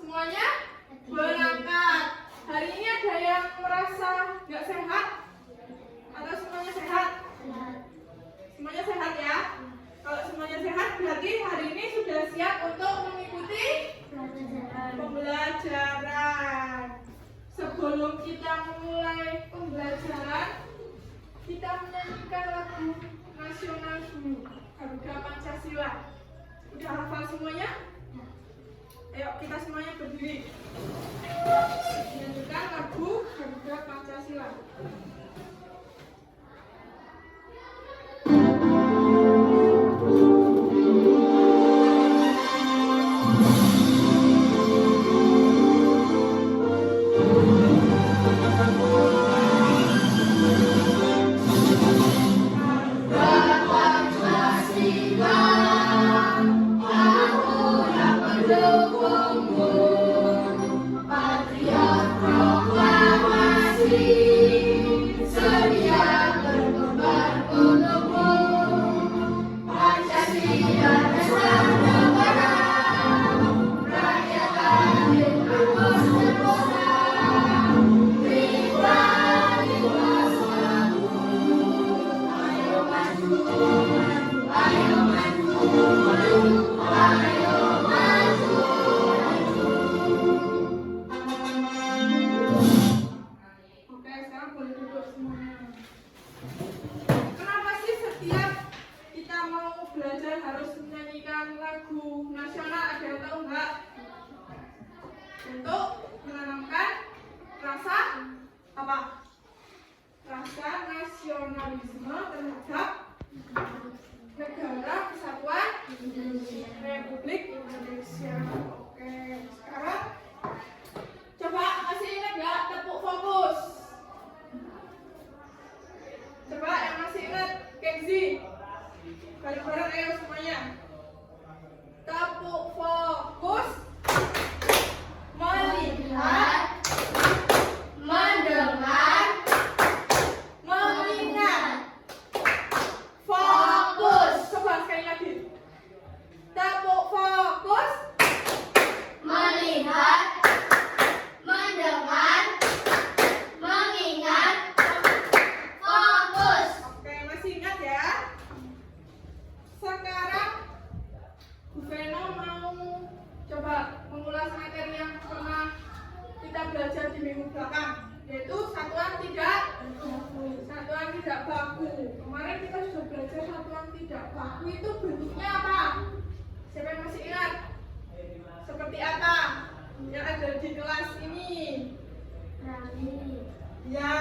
Semuanya berangkat. Hari ini ada yang merasa nggak sehat? Atau semuanya sehat? Semuanya sehat ya? Kalau semuanya sehat berarti hari ini sudah siap untuk mengikuti pembelajaran. Sebelum kita mulai pembelajaran, kita menyanyikan lagu nasional dulu, Garuda Pancasila. Udah hafal semuanya? Ayo kita semuanya berdiri. Menyanyikan lagu Garuda Pancasila. Harus menyanyikan lagu nasional, ada yang tahu enggak? Untuk menanamkan rasa apa? Rasa nasionalisme terhadap negara kesatuan Republik Indonesia. Oke, sekarang coba masih ingat nggak tepuk fokus? Coba yang masih ingat Kenzi. Bareng-bareng ayo semuanya. Tepuk fokus. Melihat, mendengar, mengingat. Fokus. Coba sekali lagi. Tepuk fokus. Melihat, mendengar, mengingat. Fokus. Oke, masih ingat ya? Sekarang Bu Veno mau coba mengulas materi yang pernah kita belajar di minggu belakang, yaitu satuan tidak baku. Kemarin kita sudah belajar satuan tidak baku itu bentuknya apa? Siapa yang masih ingat? Seperti apa yang ada di kelas ini? Ya,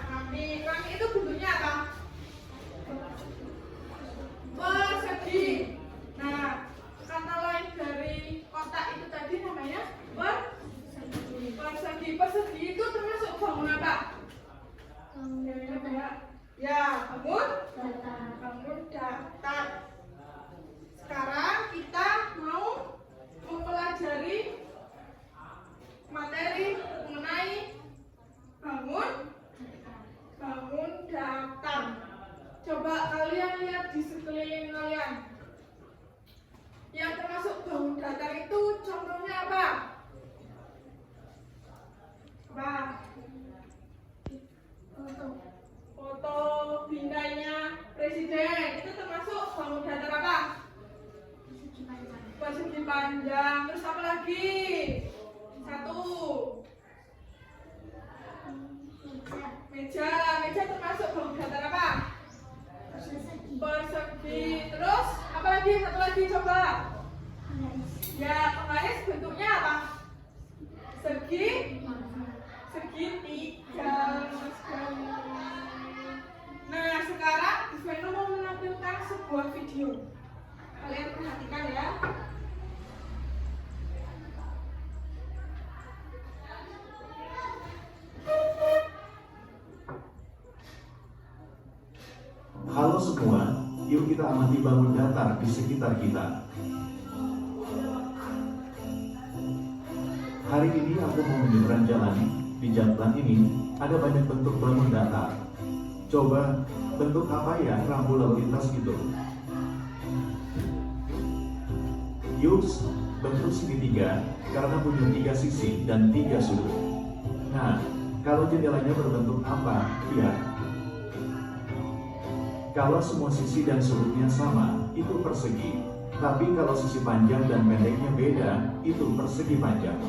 kami itu bentuknya apa? Persegi. Nah, kata lain dari kotak itu tadi namanya persegi. Persegi itu termasuk bangun apa? Ya, bangun datar. Sekarang kita mau mempelajari materi mengenai bangun datar. Coba kalian lihat di sekeliling kalian. Yang termasuk bangun datar itu contohnya apa? Foto bingkainya presiden itu termasuk bangun datar apa? Persegi panjang. Terus apa lagi? Satu. Meja termasuk bangun datar apa? Persegi. Terus apa lagi? Satu lagi coba. Ya, penggaris bentuknya apa? Segitiga. Nah, sekarang Bu Veno mau menampilkan sebuah video. Kalian perhatikan ya. Halo semua, yuk kita amati bangun datar di sekitar kita. Hari ini aku mau menyeberang jalan. Di jalan ini ada banyak bentuk bangun datar. Coba bentuk apa ya rambu lalu lintas gitu? Yuk, bentuk segitiga karena punya 3 sisi dan 3 sudut. Nah, kalau jendelanya berbentuk apa? Ya, kalau semua sisi dan sudutnya sama, itu persegi. Tapi kalau sisi panjang dan pendeknya beda, itu persegi panjang.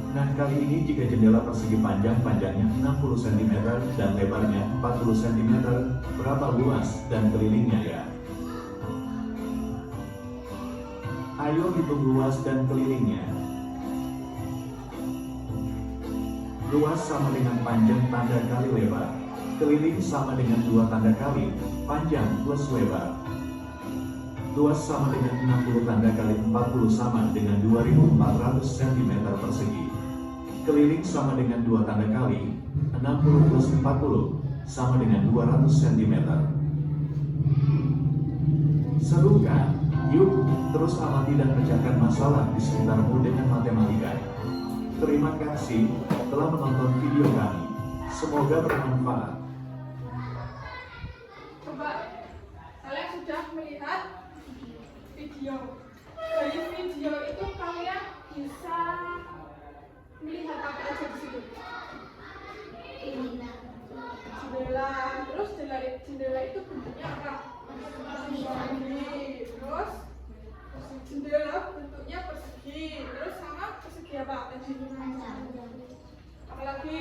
Nah, kali ini jika jendela persegi panjangnya 60 cm dan lebarnya 40 cm, berapa luas dan kelilingnya ya? Ayo hitung luas dan kelilingnya. Luas sama dengan panjang tanda kali lebar. Keliling sama dengan 2 tanda kali panjang plus lebar. Luas sama dengan 60 tanda kali 40 sama dengan 2400 cm persegi. Keliling sama dengan 2 tanda kali 60 plus 40 sama dengan 200 cm. Seru kan? Yuk, terus amati dan pecahkan masalah di sekitarmu dengan matematika. Terima kasih telah menonton video kami. Semoga bermanfaat. Coba kalian sudah melihat video. Dari video itu kalian bisa melihat apa aja di situ. Jendela, terus jendela itu bentuknya apa? Persegi. Terus jendela bentuknya persegi. Terus sama persegi apa? Tadi. Apalagi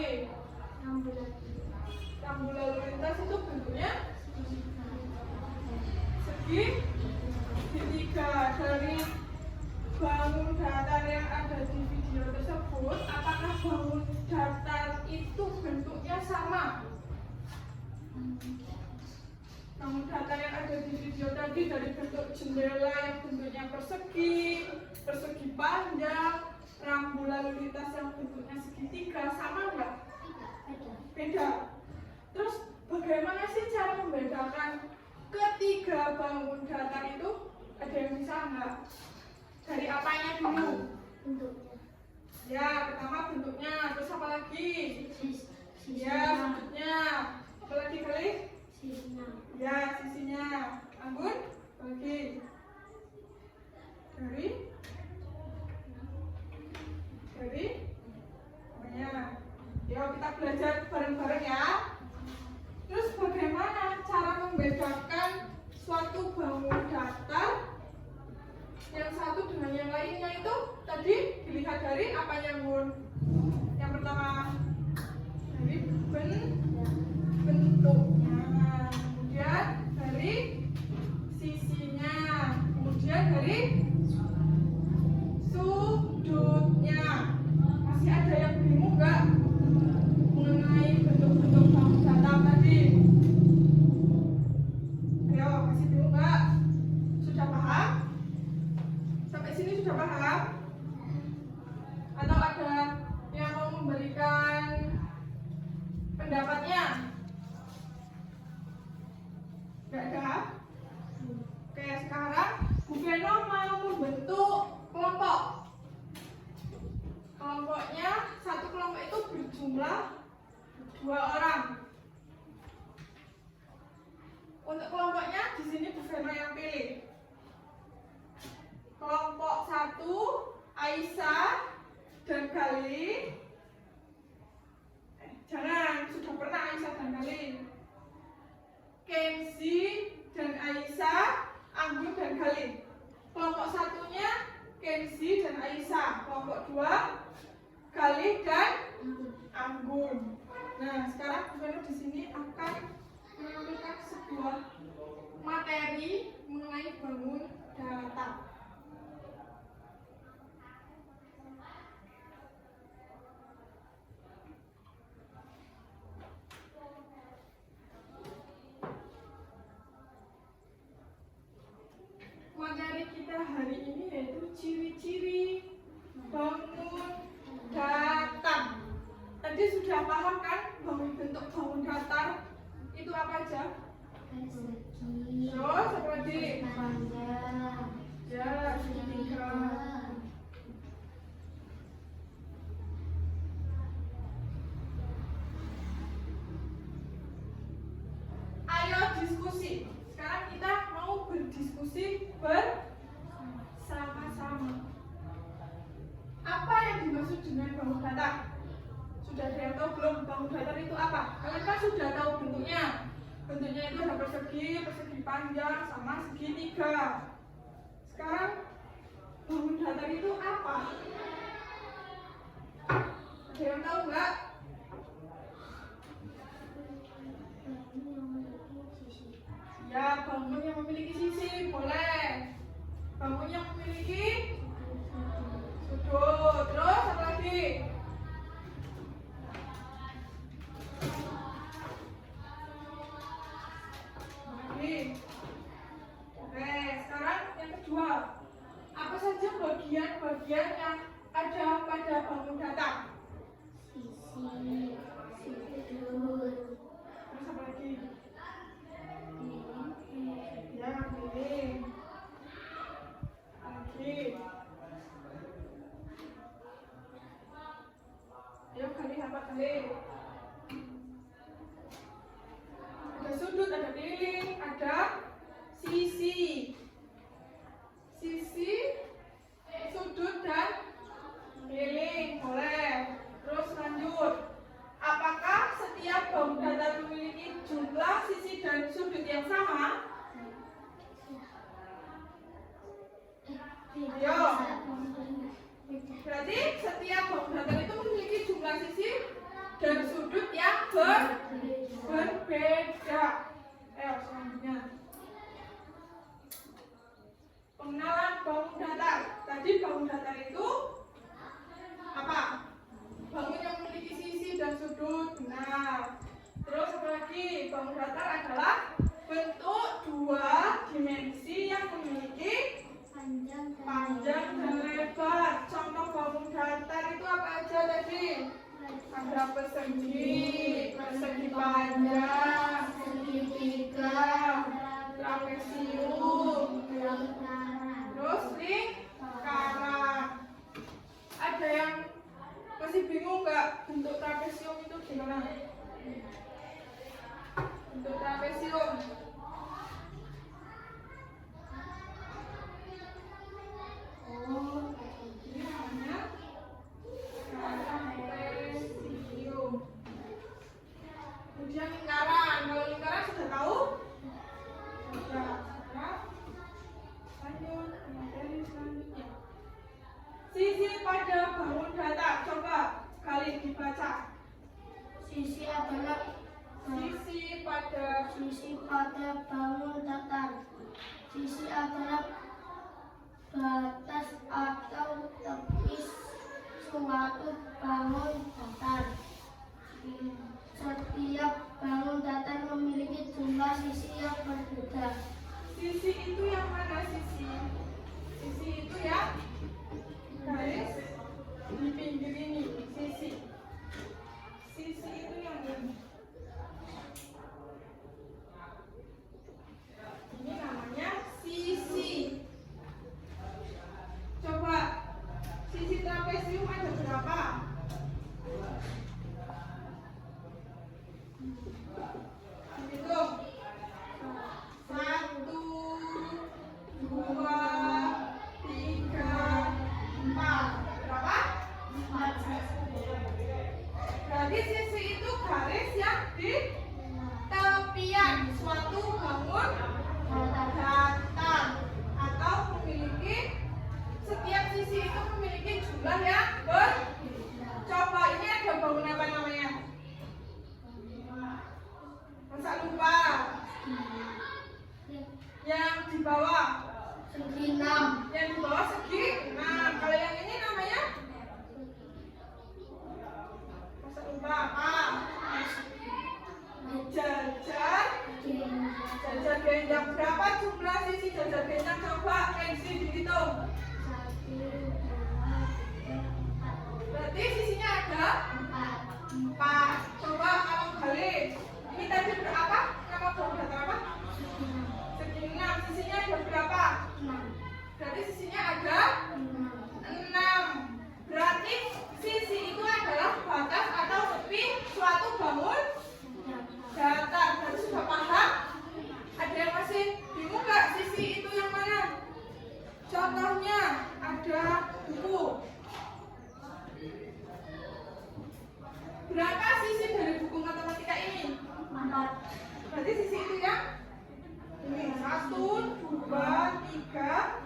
rambu lalu lintas itu bentuknya segitiga. Dari bangun datar yang ada di video tersebut, apakah bangun datar itu bentuknya sama? Bangun datar yang ada di video tadi dari bentuk jendela yang bentuknya persegi, persegi panjang, rambu lalu lintas yang bentuknya segitiga, sama nggak? Beda. Terus bagaimana sih cara membedakan ketiga bangun datar itu? Ada yang bisa nggak? Dari apanya dulu? Bentuknya. Ya, pertama bentuknya, terus apa lagi? Ya, bentuknya. Apa lagi kali? Sisinya. Ya, sisinya. Anggun? Apa lagi? Dari? Apanya? Yuk kita belajar bareng-bareng ya. Terus bagaimana cara membedakan suatu bangun datar yang satu dengan yang lainnya itu? Tadi dilihat dari apanya, Bun? Yang pertama dari bentuknya, kemudian dari sisinya, kemudian dari sudutnya. Masih ada yang bingung nggak mengenai bentuk-bentuk bangun datar tadi? Ayo, masih bingung nggak? Sudah paham? Sampai sini sudah paham? Atau ada yang mau memberikan pendapatnya? Nggak ada? Oke, sekarang Bu Beno mau membentuk kelompok. Kelompoknya, satu kelompok itu berjumlah 2 orang. Untuk kelompoknya di sini Bu Beno yang pilih. Kelompok 1 Aisyah dan Gali. Jangan, sudah pernah Aisyah dan Gali. Kenzi dan Aisyah, Anggun dan Gali. Kelompok satunya Kenzi dan Aisyah. Kelompok 2 Gali dan Anggun. Nah, sekarang Bu Beno di sini akan menampilkan sebuah materi mengenai bangun datar. Materi kita hari ini yaitu ciri-ciri bangun datar. Tadi sudah paham kan bentuk bangun datar itu apa aja? Persegi. Terus apa lagi? Panjang. Ya, segitiga. Ayo diskusi. Sekarang kita mau berdiskusi dengan bangun datar? Sudah ada yang tahu belum bangun datar itu apa? Kalian kan sudah tahu bentuknya. Bentuknya itu ada persegi, persegi panjang, sama segitiga. Sekarang bangun datar itu apa? Ada yang tahu nggak? Ya, bangun yang memiliki sisi, boleh. Bangun yang memiliki sudut. Terus apa lagi? Oke, sekarang yang kedua. Apa saja bagian-bagian yang ada pada bangun datar? Sisi, sudut, Terus apa lagi? Ya, dinding. Lagi. Ayo kali apa kali? Ada sudut, ada keliling, ada sisi. Sisi, sudut dan keliling, boleh. Terus lanjut. Apakah setiap bangun datar memiliki jumlah sisi dan sudut yang sama? Ayo. Berarti setiap bangun datar itu memiliki jumlah sisi dan sudut yang berbeda. Ayo selanjutnya. Pengenalan bangun datar. Tadi bangun datar itu apa? Bangun yang memiliki sisi dan sudut, benar. Terus apa lagi? Bangun datar adalah bentuk dua dimensi yang memiliki panjang dan lebar. Contoh bangun datar itu apa aja tadi? Ada persegi, persegi panjang, segitiga, trapesium, terus lingkaran. Ada yang masih bingung nggak bentuk trapesium itu gimana? Bentuk trapesium. Ini namanya trapesium. Kemudian lingkaran. Kalau lingkaran sudah tahu? Sudah. Lanjut ke materi selanjutnya. Sisi pada bangun datar. Coba sekali dibaca. Sisi adalah Sisi pada bangun datar. Sisi adalah batas atau tepi suatu bangun datar. Setiap bangun datar memiliki jumlah sisi yang berbeda. sisi itu yang mana sisi? Sisi itu ya garis di pinggir ini. Sisi. Sisi itu yang ini. Ini namanya sisi. Coba sisi trapesium ada berapa? Hitung. 1, 2, 3, 4. Berapa? 4. Berarti sisi itu garis yang di tepian suatu bangun datar atau memiliki setiap sisi itu memiliki jumlah yang coba ini ada bangun apa namanya? Masa lupa? Yang di bawah Segi 6. yang di bawah segi. Nah, kalau yang ini namanya masa lupa apa? Jajar genjang. Berapa jumlah sisi jajar genjang? Coba Kenzi dihitung. 1, 2, 3, 4. Berarti sisinya ada 4. Coba kamu gali. Ini tadi berapa? Nama bangun datar apa? Segi 6. Sisinya ada berapa? 6. Berarti sisinya ada 6. Berarti sisi itu adalah batas atau tepi suatu bangun datar. Berarti sudah paham? Ada yang masih bingung nggak sisi itu yang mana? Contohnya ada buku. Berapa sisi dari buku matematika ini? 4. Berarti sisi itu ya? Ini 1, 2, 3,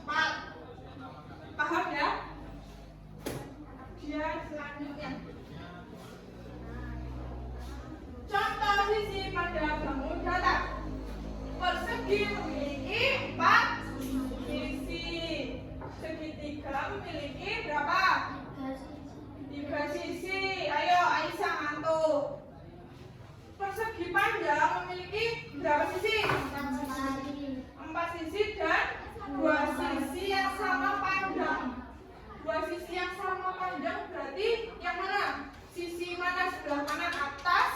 4. Paham ya? Dia selanjutnya. Contoh sisi pada bangun datar. Persegi memiliki 4 sisi. Segitiga memiliki berapa? 3 sisi. Ayo Aisyah ngantuk. Persegi panjang memiliki berapa sisi? 4 sisi dan 2 sisi yang sama panjang. 2 sisi yang sama panjang berarti yang mana? Sisi mana? Sebelah kanan atas,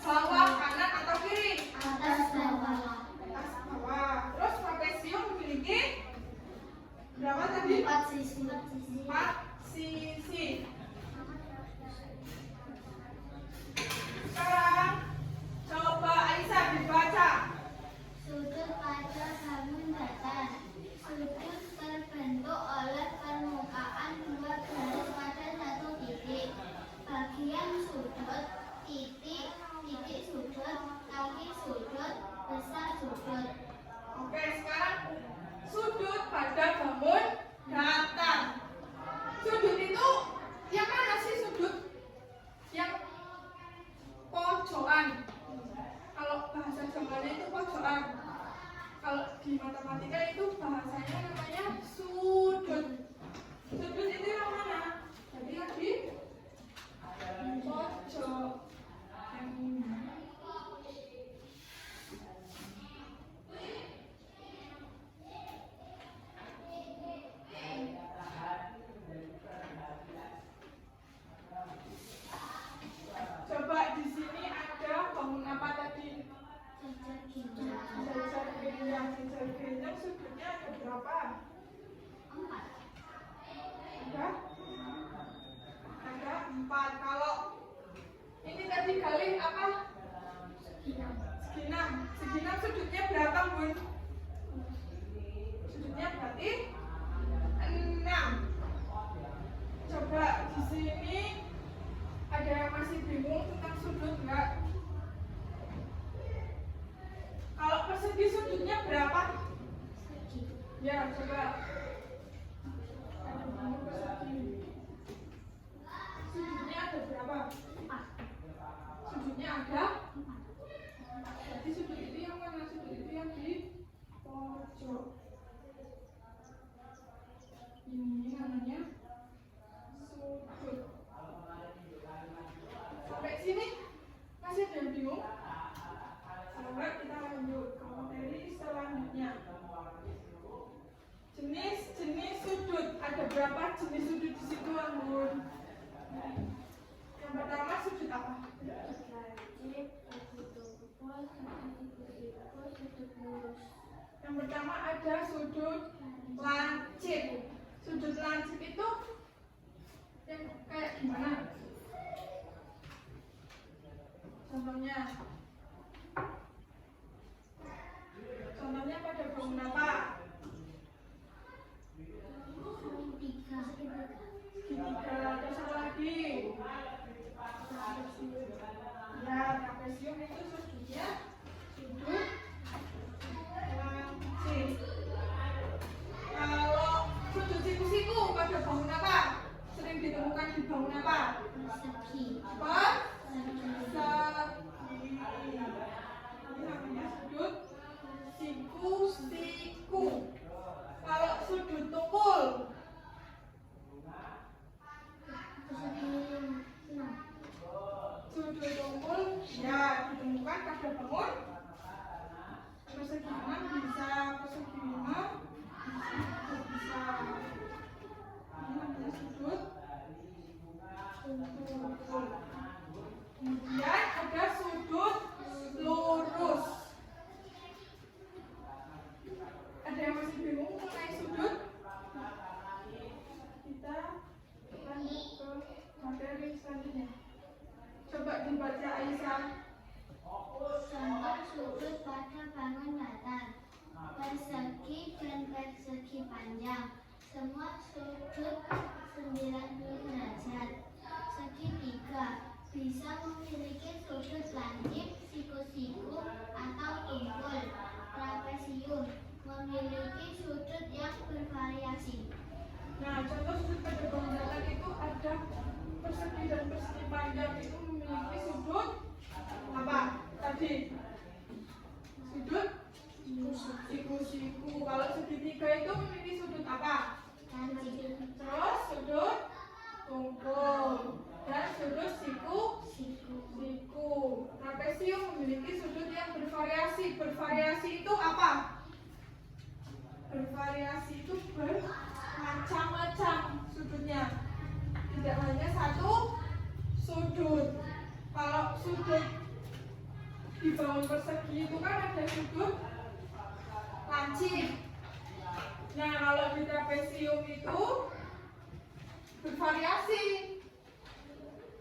bawah, kanan atau kiri? Atas bawah. Atas bawah. Terus trapesium memiliki berapa tadi? 4 sisi. 4 sisi. Sekarang coba Aisyah dibaca. Sudut pada bangun datar. Sudut terbentuk oleh permukaan 2 garis pada 1 titik. Bagian sudut, titik, titik sudut, kaki sudut, besar sudut. Oke, sekarang sudut pada bangun datar. Sudut itu yang mana sih sudut? Yang pojokan. Kalau bahasa Jawanya itu pojokan. Kalau di matematika itu bahasanya namanya sudut. Sudut itu yang mana? Jadi yang di pojok. Yang ini. Coba di sini ada bangun apa tadi? Jajar ginjal. Jajar genjang. Jajar genjang sudutnya ada berapa? 4. Ada 4. Kalau ini tadi kali apa? Seginam. Seginam sudutnya berapa, Bun? Sudutnya berarti 6. Coba di sini ada yang masih bingung tentang sudut enggak? Kalau persegi sudutnya berapa? Ya, coba. Ada bangun persegi. Sudutnya ada berapa? 4. Sudutnya ada? Berarti sudut itu yang mana? Sudut itu yang di pojok. Ini namanya sudut. Sampai sini masih ada yang bingung? Coba kita lanjut ke materi selanjutnya. Jenis-jenis sudut. Ada berapa jenis sudut di situ, Anggun? Yang pertama sudut apa? Yang pertama ada sudut lancip. Sudut lancip itu yang kayak gimana? Contohnya? Contohnya pada bangun apa? Segitiga. Terus apa lagi? Ya, trapesium itu sudutnya sudut lancip. Kalau sudut siku-siku pada bangun apa? Sering ditemukan di bangun apa? Persegi. Persegi. Ini namanya sudut siku-siku. Kalau sudut tumpul, sudut tumpul ya ditemukan pada bangun persegi 6 bisa, persegi 5 bisa. Ini namanya sudut tumpul. Kemudian ada sudut lurus. Ada yang masih bingung mengenai sudut? Kita lanjut ke materi selanjutnya. Coba dibaca Aisyah. Contoh sudut pada bangun datar. Persegi dan persegi panjang. Semua sudut 90 derajat. Segitiga bisa memiliki sudut lancip, siku-siku, atau tumpul. Trapesium memiliki sudut yang bervariasi. Nah, contoh sudut pada bangun datar itu ada persegi dan persegi panjang itu memiliki sudut apa? Tadi sudut siku-siku. Kalau segitiga itu memiliki sudut apa? Lancip, Terus sudut tumpul dan sudut siku. Trapesium memiliki sudut yang bervariasi. Bervariasi itu apa? Bervariasi itu bermacam-macam sudutnya. Tidak hanya satu sudut. Kalau sudut di bangun persegi itu kan ada sudut lancip. Nah, kalau di trapesium itu bervariasi.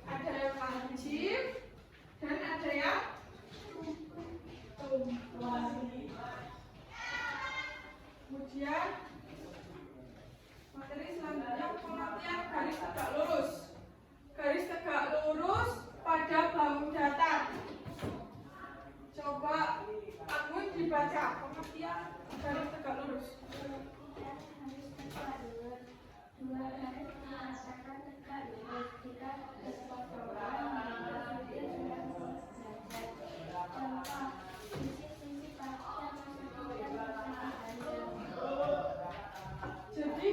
Ada yang lancip dan ada yang tumpul. Kemudian materi selanjutnya pengertian garis tegak lurus. Garis tegak lurus pada bangun datar. Coba Anggun dibaca pengertian garis tegak lurus. dua garis merasakan tegak lurus jika berpotongan mengikuti sudah derajat. Contoh, sisi-sisi pada persegi dan persegi panjang. Jadi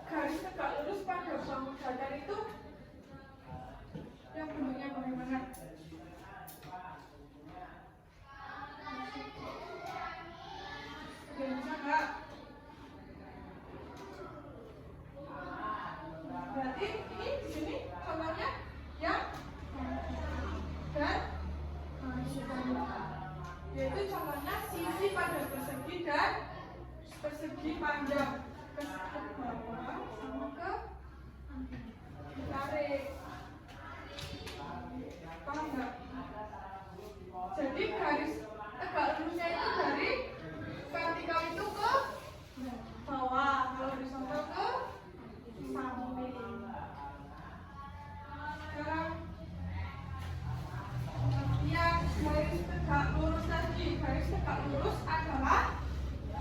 garis tegak lurus pada bangun datar itu yang bentuknya bagaimana? Bisa nggak? Berarti ini di sini contohnya yang dan yaitu contohnya sisi pada persegi dan persegi panjang ke bawah sama ke ditarik. Paham nggak? Jadi garis tegak lurusnya itu dari vertikal itu ke bawah, kalau horizontal ke samping. Sekarang pengertian garis tegak lurus tadi. Garis tegak lurus adalah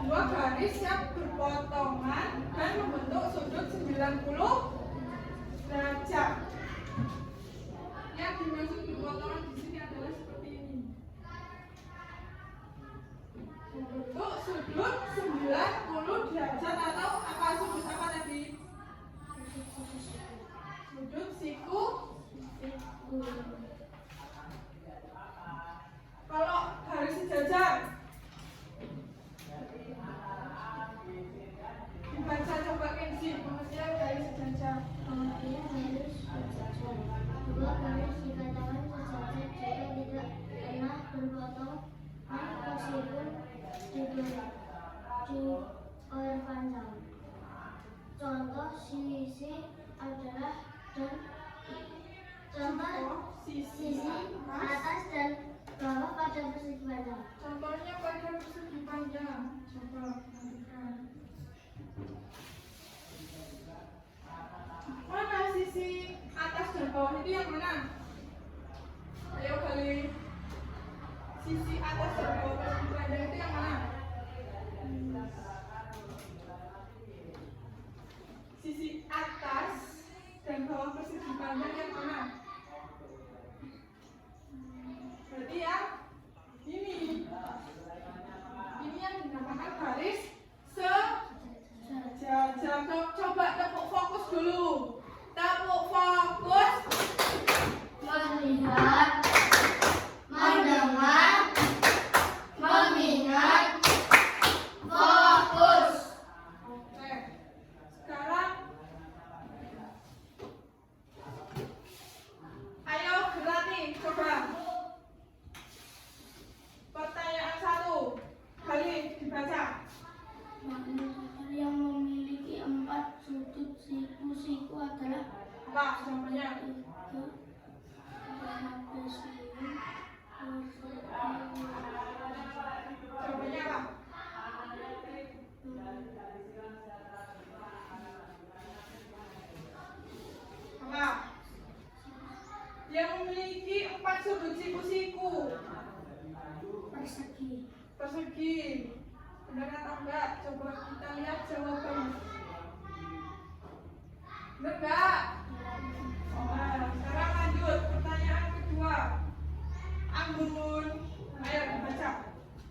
dua garis yang berpotongan dan membentuk sudut 90 derajat. Yang dimaksud berpotongan di sini adalah seperti ini. Membentuk sudut 90 derajat atau apa sudut apa tadi? Sudut siku. Kalau garis sejajar dibaca coba Kenzi pengertian garis sejajar. Pengertian garis sejajar. Dua garis dikatakan sejajar jika tidak pernah berpotong meskipun diperpanjang. Contoh sisi adalah dan contoh sisi atas dan bawah pada persegi panjang. Contohnya pada persegi panjang. Coba perhatikan. Mana sisi atas dan bawah itu yang mana? Ayo kali. Sisi atas dan bawah persegi panjang itu yang mana? Sisi atas dan bawah persegi panjang yang mana? Berarti ya ini yang dinamakan garis sejajar. Coba tepuk fokus dulu. Tepuk fokus. Melihat, mendengar, mengingat, fokus. Oke. Sekarang ayo gerak nih, coba. Pertanyaan 1. Kali dibaca. Yang memiliki 4 sudut siku-siku adalah Apa namanya? Jawabannya apa? Apa? Yang memiliki siku-siku. Persegi. Persegi. Benar atau enggak? Coba kita lihat jawabannya. Benar enggak? Nah, sekarang lanjut pertanyaan kedua. Anggun, ayo dibaca.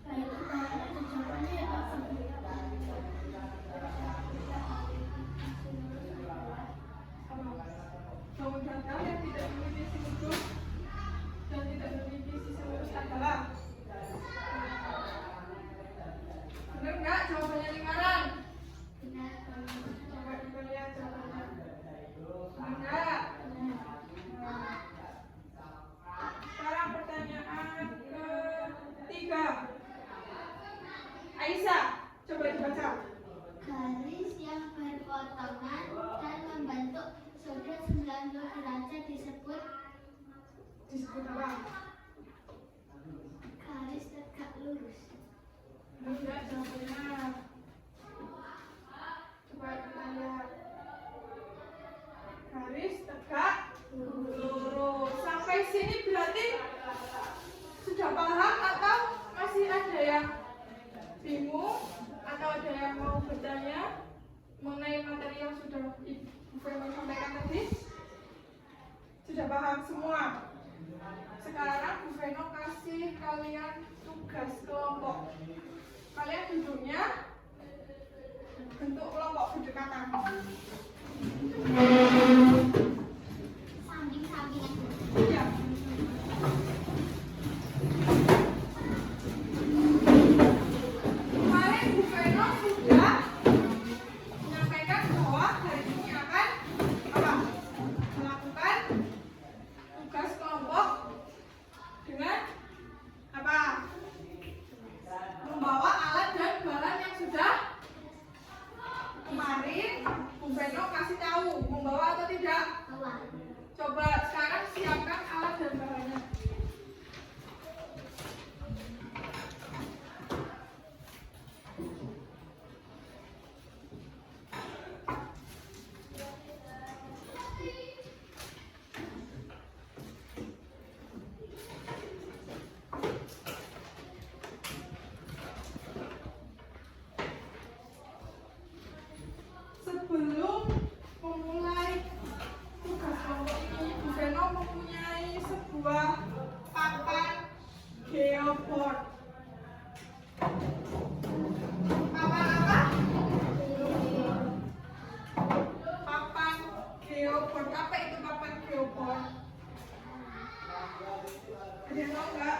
Baik, jawabannya apa? Bangun dangkal yang tidak memiliki huruf dan tidak memiliki sisi lurus adalah. Benar enggak jawabannya lingkaran? Benar. Coba kita lihat jawabannya. Benar enggak? Nah. Sekarang pertanyaan ketiga. Aisyah, coba dibaca. Garis yang berpotongan dan membentuk sudut 90 derajat disebut apa? garis tegak lurus. Enggak jawabannya. Coba kita lihat. Garis tegak lurus. Sampai sini berarti sudah paham atau masih ada yang bingung atau ada yang mau bertanya mengenai materi yang sudah Ibu Femi sampaikan tadi? Sudah paham semua? Sekarang Bu Veno kasih kalian tugas kelompok. Kalian duduknya bentuk kelompok berdekatan. Samping-sampingan. Ya. Kemarin Bu Veno sudah menyampaikan bahwa hari ini akan apa? Melakukan tugas kelompok dengan apa? Membawa alat dan barang yang sudah kemarin Bu Veno kasih tahu membawa atau tidak. Bawah. Coba sekarang siapkan alat dan barangnya. Sebelum memulai tugas kelompok ini, Bu Veno mempunyai sebuah papan geoboard. Papan apa? Papan geoboard. Apa itu papan geoboard? Ada yang tahu nggak?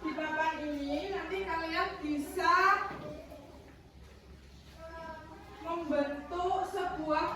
Di papan ini nanti kalian bisa membentuk sebuah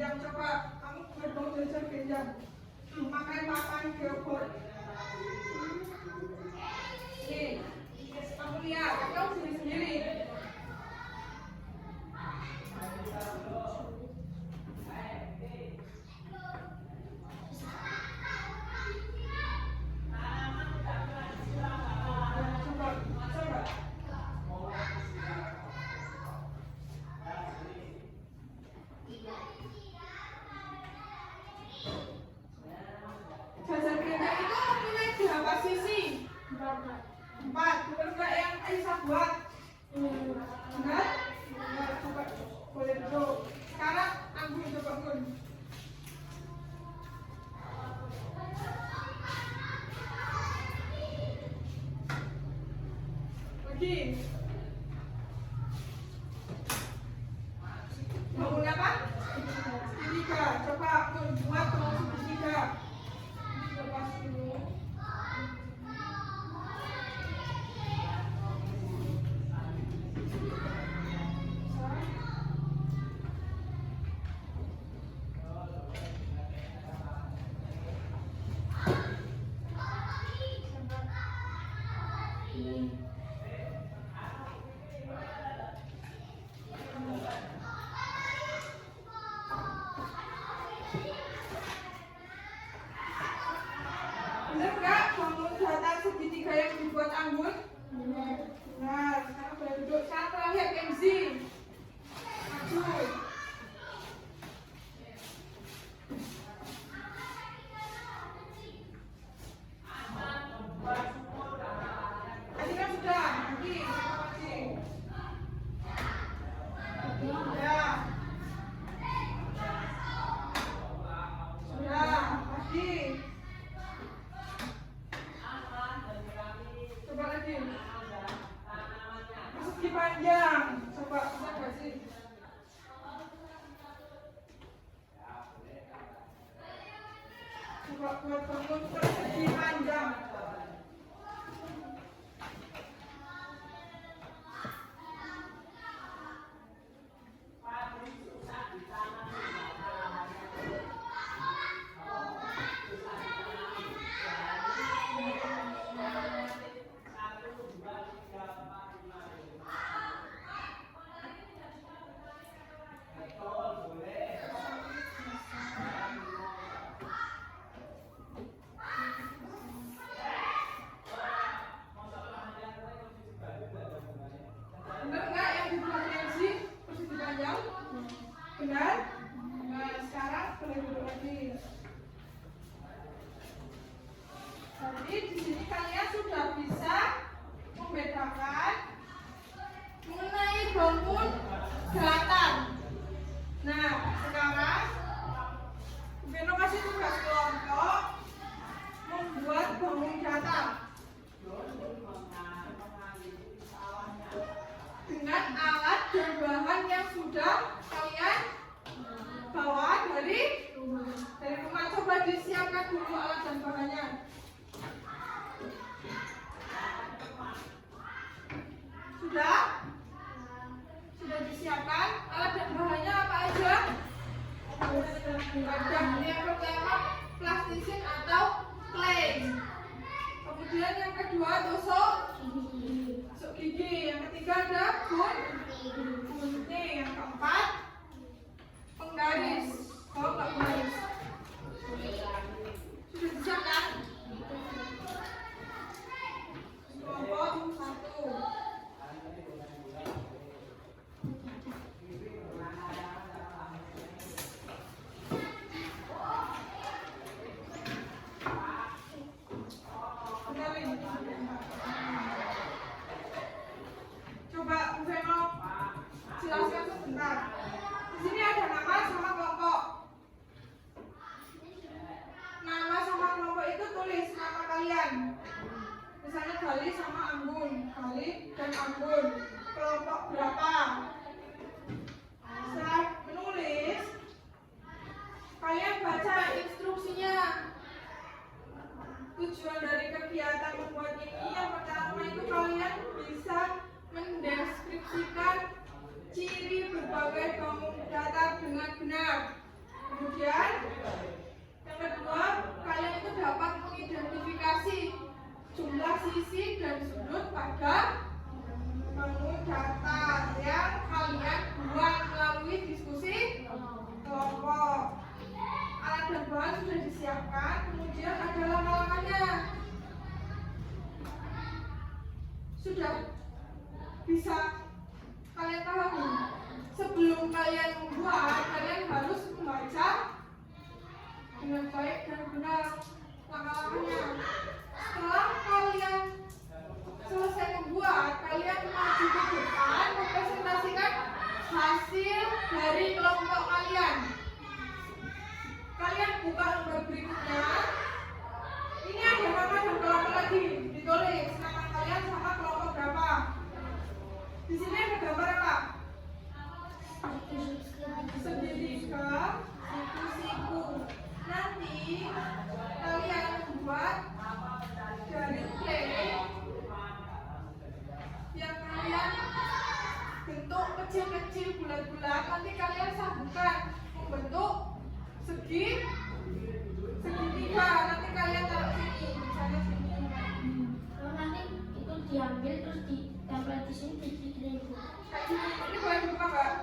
Genjang, coba kamu berbau belajar genjang. Makan makan geobot. Nih, kamu lihat, kamu sendiri. Belajar genjang itu mempunyai berapa sisi? 4. Benar nggak yang Aisyah buat? Benar? Benar, coba boleh duduk. Sekarang Anggun coba Anggun. Lagi. Bangun apa? Segitiga. Coba Anggun buat bangun segitiga. Lepas dulu. Benar nggak bangun datar segitiga yang dibuat Anggun? Benar. Sekarang boleh duduk. Sekarang terakhir Kenzi. Maju. Tadi kan sudah. Lagi. Ya. Sudah. Lagi. Coba lagi. Persegi panjang. Coba bisa nggak sih? Coba buat bangun persegi panjang. Benar nggak yang dibuat Kenzi persegi panjang? Benar? Nah, sekarang boleh duduk lagi. Jadi di sini kalian sudah bisa membedakan mengenai bangun datar. Nah, sekarang Beno kasih tugas kelompok membuat bangun datar dengan alat dan bahan yang sudah kalian bawa dari rumah. Coba disiapkan dulu alat dan bahannya. Sudah? Sudah disiapkan alat dan bahannya apa aja? Ada yang pertama plastisin atau clay. Kemudian yang kedua tusuk gigi. Yang ketiga ada gunting. Yang keempat penggaris. Kalau nggak penggaris. Sudah disiapkan? Kelompok 1. Coba Bu Veno jelaskan sebentar. Di sini ada nama sama kelompok. Nama sama kelompok itu tulis nama kalian. Misalnya Gali sama Anggun, Gali dan Anggun. Kelompok berapa? Setelah menulis, kalian baca instruksinya. Tujuan dari kegiatan membuat ini yang pertama itu kalian bisa mendeskripsikan ciri berbagai bangun datar dengan benar. Kemudian yang kedua, kalian itu dapat mengidentifikasi jumlah sisi dan sudut pada menu datar yang kalian buat melalui diskusi kelompok. Alat dan bahan sudah disiapkan, kemudian ada langkah-langkahnya. Sudah bisa kalian pahami? Sebelum kalian membuat, kalian harus membaca dengan baik dan benar langkah-langkahnya. Setelah kalian selesai membuat, kalian maju ke depan mempresentasikan hasil dari kelompok kalian. Kalian buka lembar berikutnya. Ini ada nama dan kelompok lagi, ditulis nama kalian sama kelompok berapa. Di sini ada gambar apa? Segitiga, siku-siku. Nanti kalian membuat dari clay yang kalian bentuk kecil-kecil bulat-bulat. Nanti kalian sambungkan membentuk segitiga. Nanti kalian taruh sini, misalnya sini. Kalau nanti itu diambil terus ditempel di sini kayak gitu. Ini boleh dibuka nggak?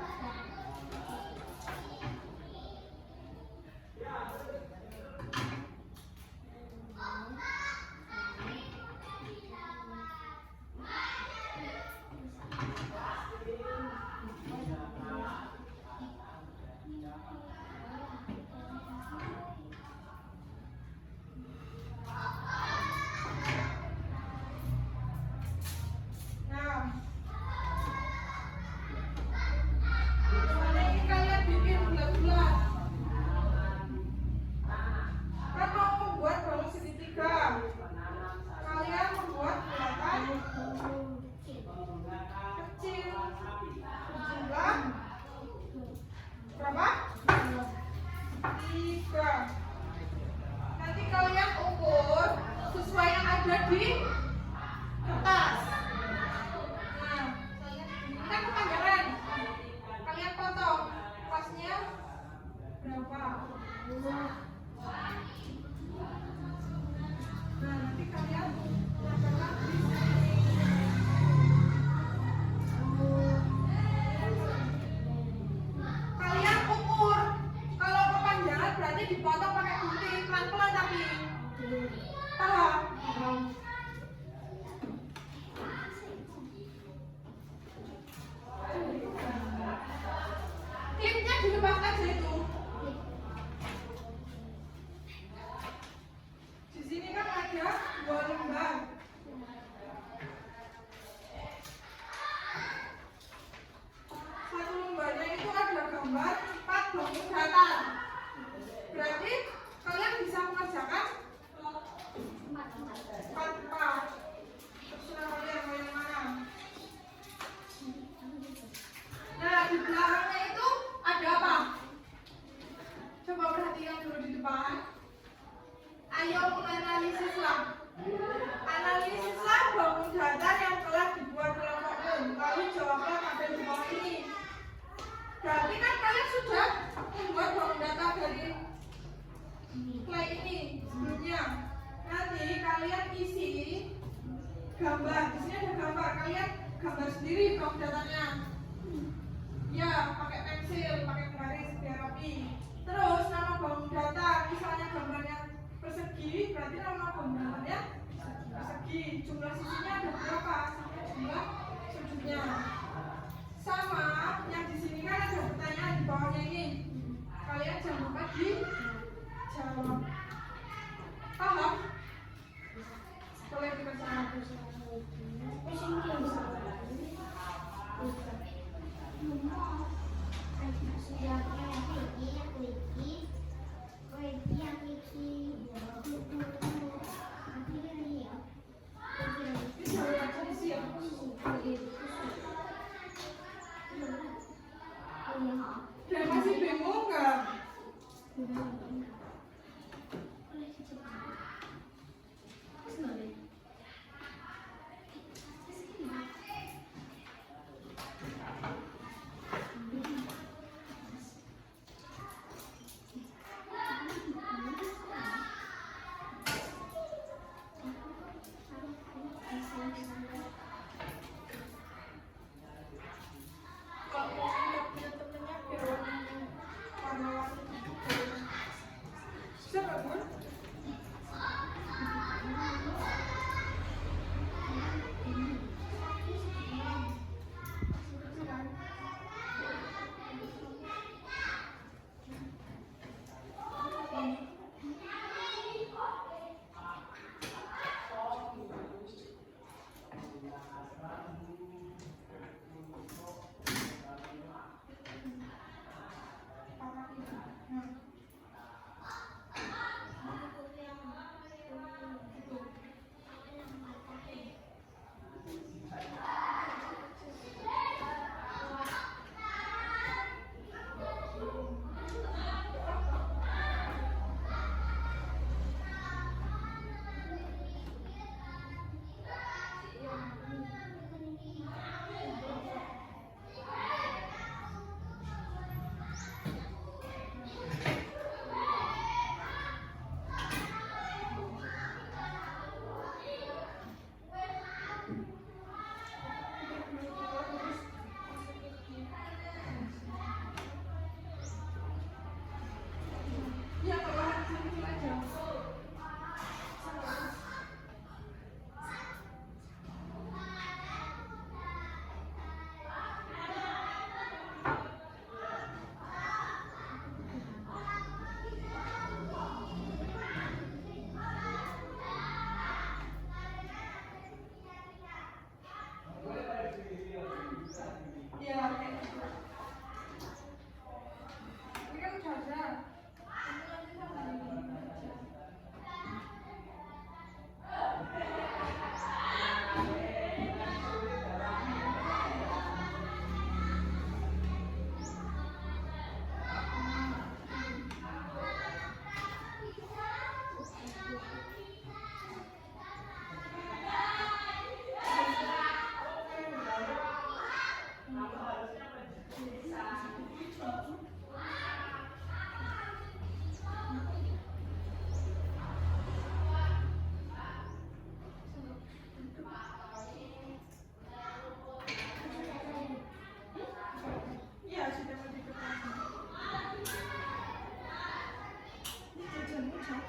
Gambar, di sini ada gambar, kalian gambar sendiri dong datanya. Ya, pakai pensil, pakai garis biar rapi. Terus nama bangun data, misalnya gambarnya persegi, berarti nama bangun datanya persegi. Jumlah sisinya ada berapa? Sampai jumlah sudutnya. Sama yang di sini kan ada pertanyaan di bawahnya ini. Kalian jangan lupa dijawab. Paham? Boleh kita sama. Dan masih bingung nggak?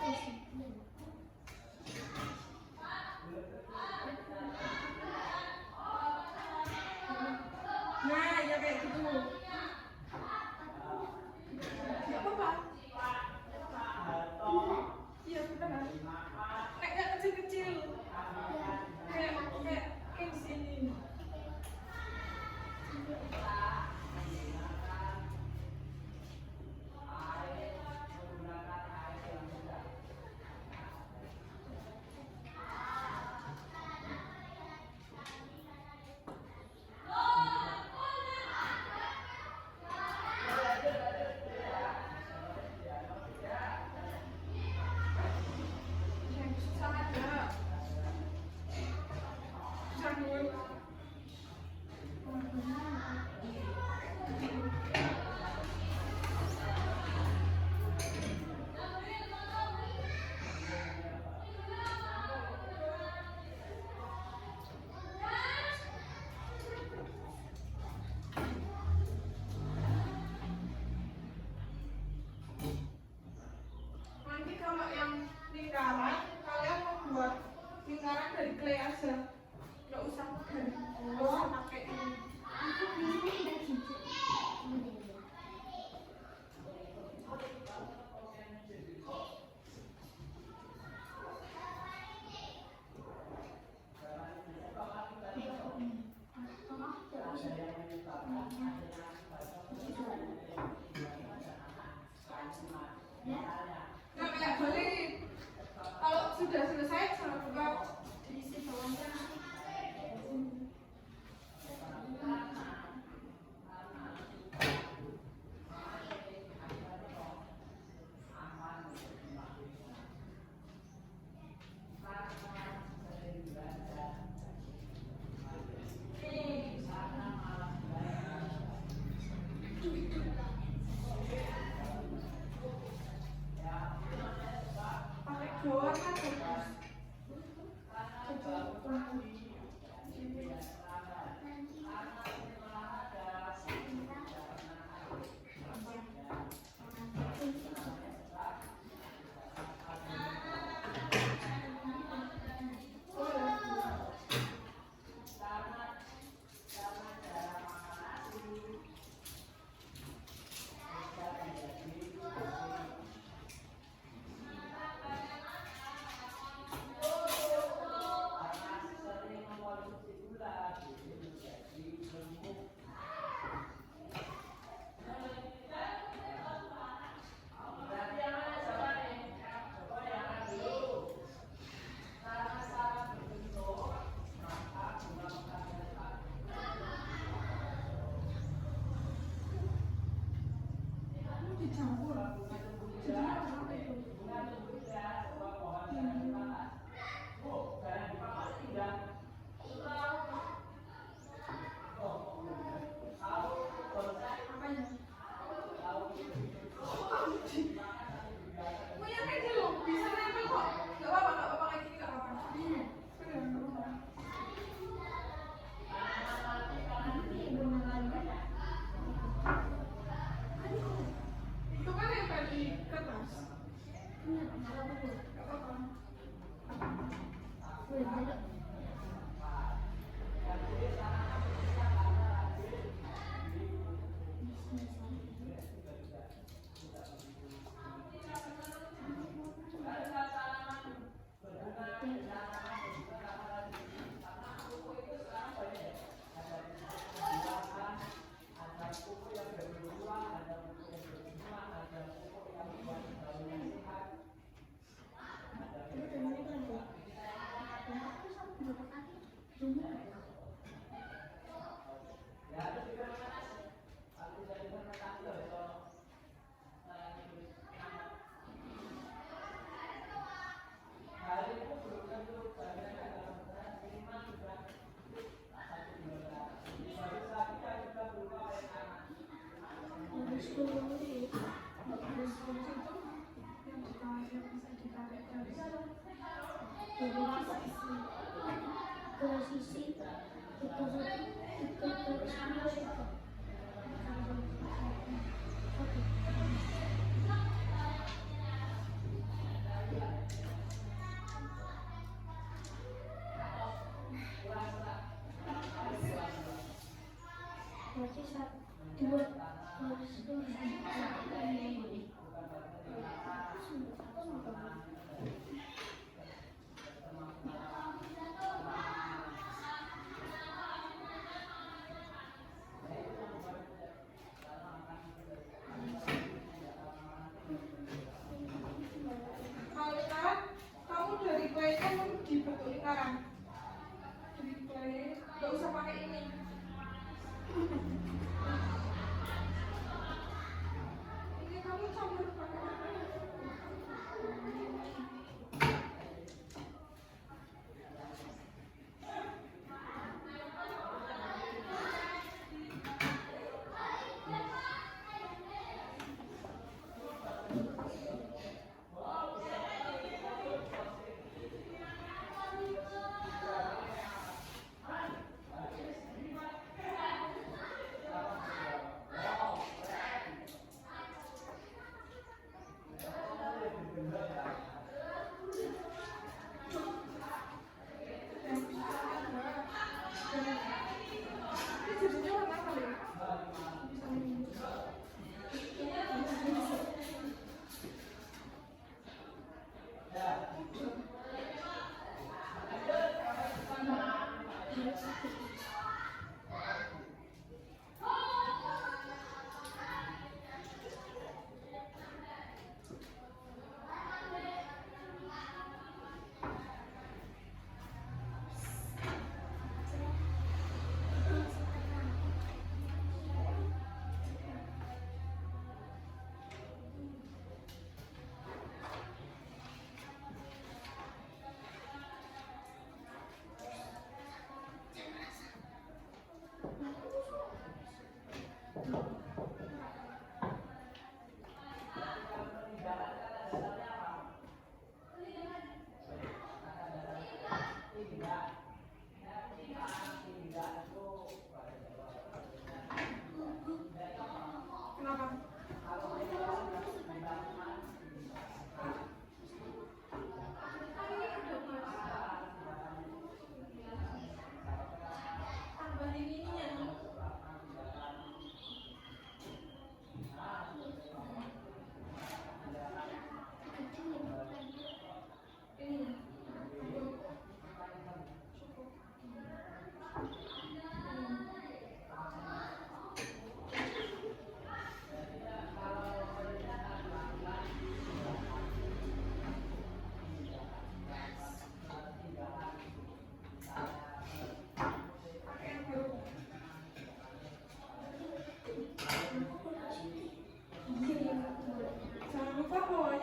Nah, ya kayak gitu. Gak apa-apa. Iya, beneran. Kayak kecil-kecil. Kayak di sini. Yang susah ada. Jangan. Nanti kalau yang lingkaran, kalian mau buat lingkaran dari clay aja. Nggak usah pakai ini. Aku ini udah cuci. Nggak kayak balik. Kalau sudah selesai, jangan lupa diisi bawahnya. Pakai bawah kan bagus. Dicampur. Jadinya apa itu? Apanya? Punya aja loh, bisa nempel kok. Gak apa-apa kayak gini gak apa-apa. Bener, gak apa-apa. Itu kan yang tadi kertas. Gak apa-apa.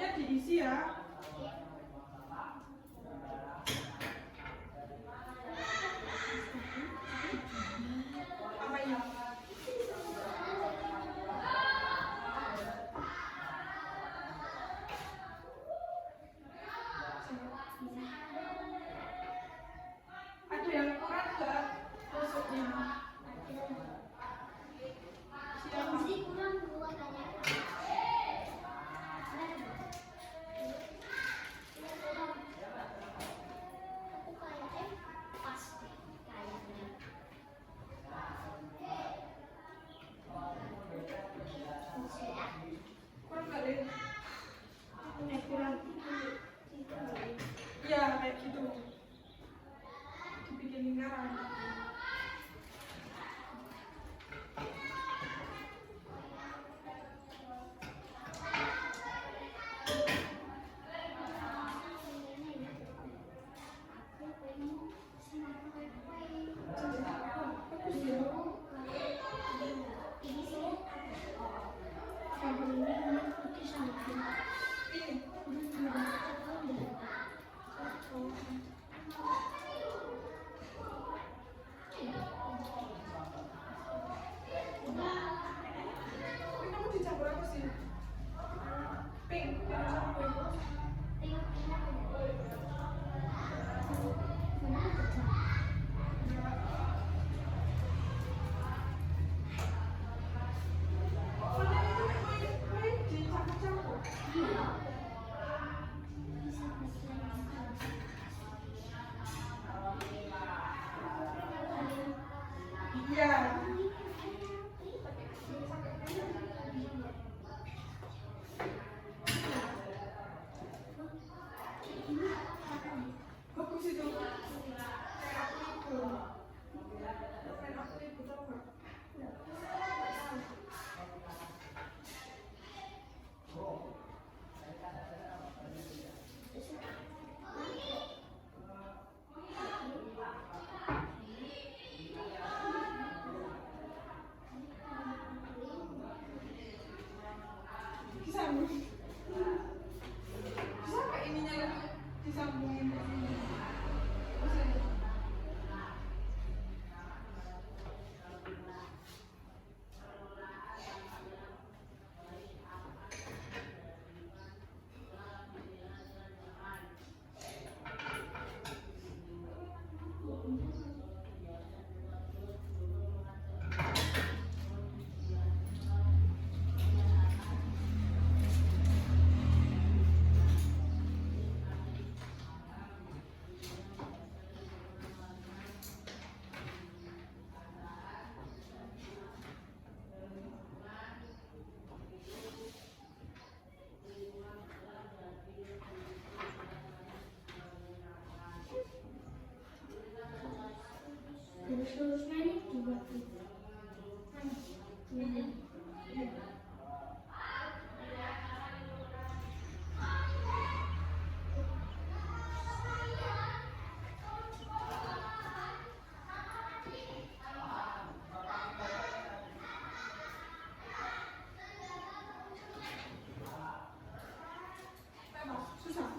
Pokoknya diisi ya. Apa ini? Ada yang kurang nggak masuknya? Siapa? Masih kurang dua tanya. Aku kayaknya pas deh, kayaknya. Masih ya? Kurang nggak deh? Kurang. Iya kayak gitu. Dibikin lingkaran. Ini. Ini kamu dicampur apa sih? Pink. Soalnya itu main dicampur-campur. Iya. Bagus itu. Kayak aku itu. Kayak aku itu tau nggak? Disambung. Bisa nggak ininya lebih disambungin ke sini? Bisa ya? Lurus-lurusnya ini juga Apa? Susah.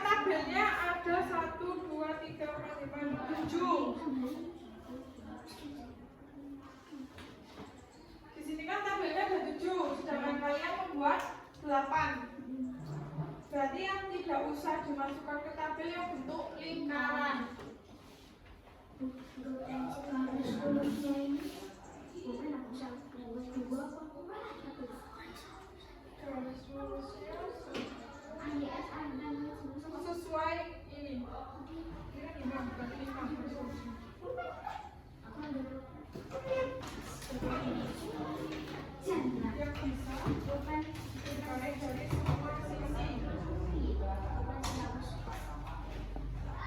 tabelnya ada 1, 2, 3, 4, 5, 7. Di sini kan tabelnya ada 7, sedangkan kalian membuat 8. Berarti yang tidak usah dimasukkan ke tabel yang bentuk lingkaran. Sesuai ini. Ini 5, berarti 5. Yang bisa ditarik dari semua sisi.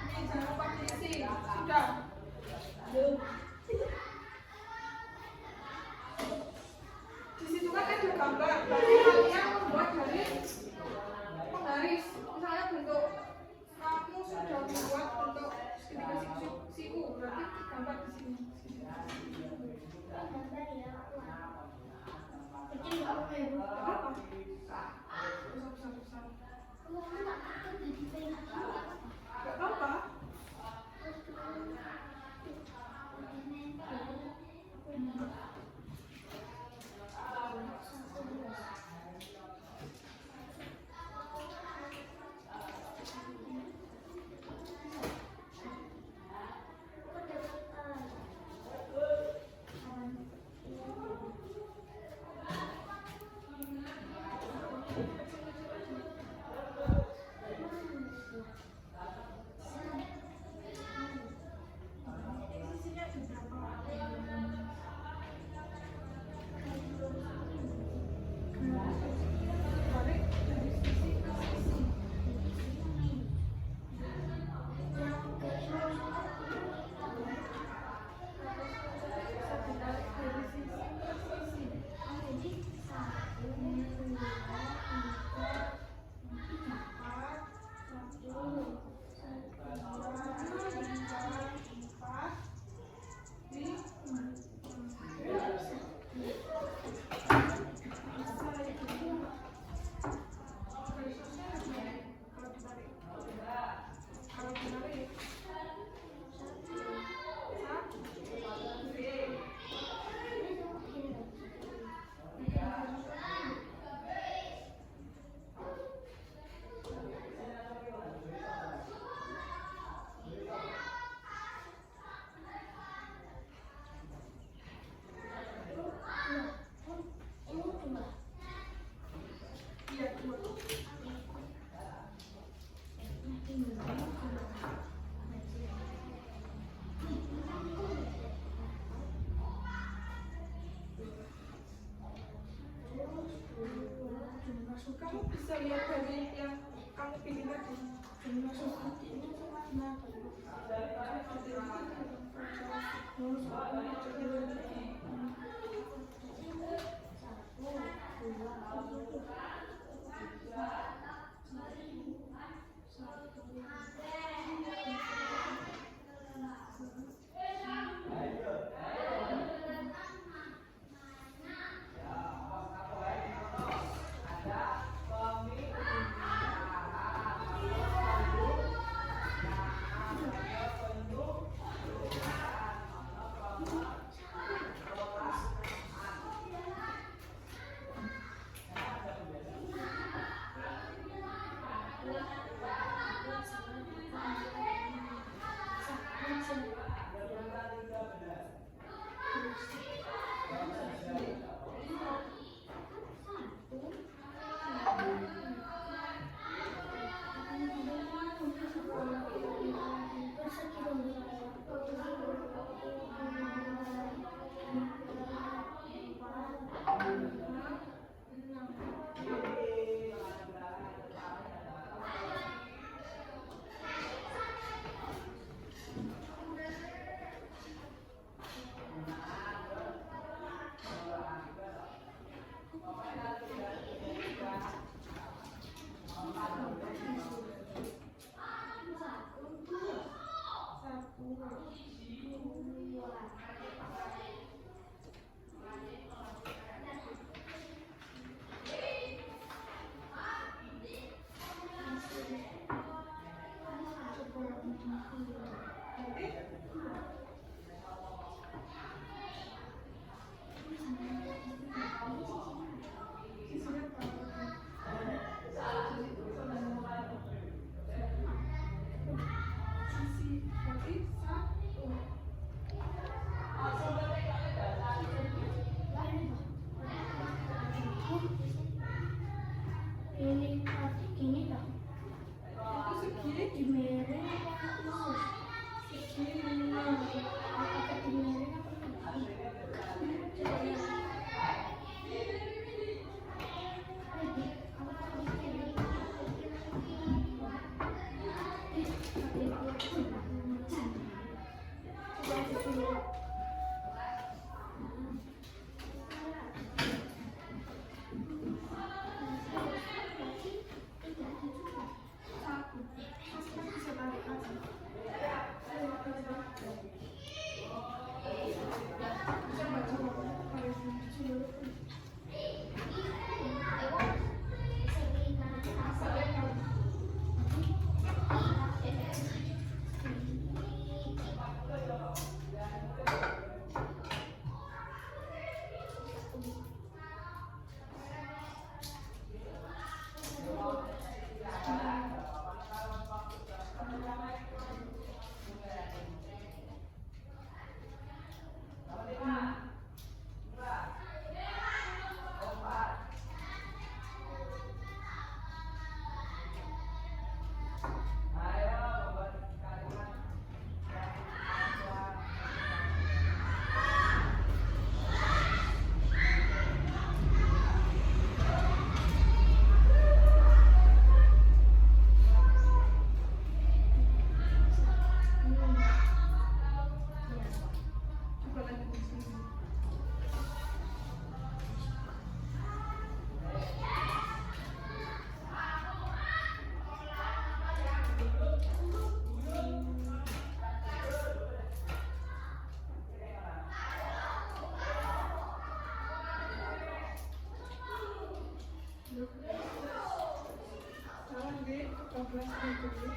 Ini jangan lupa diisi. Sudah. Di situ kan ada gambar. Berarti kalian membuat dari penggaris. Misalnya bentuk kamu sudah membuat bentuk segitiga siku. Berarti gambar di sini. Gak apa-apa. Kamu bisa lihat dari yang kamu pilih tadi. Coba lagi di sini. Salah di 14 dulu.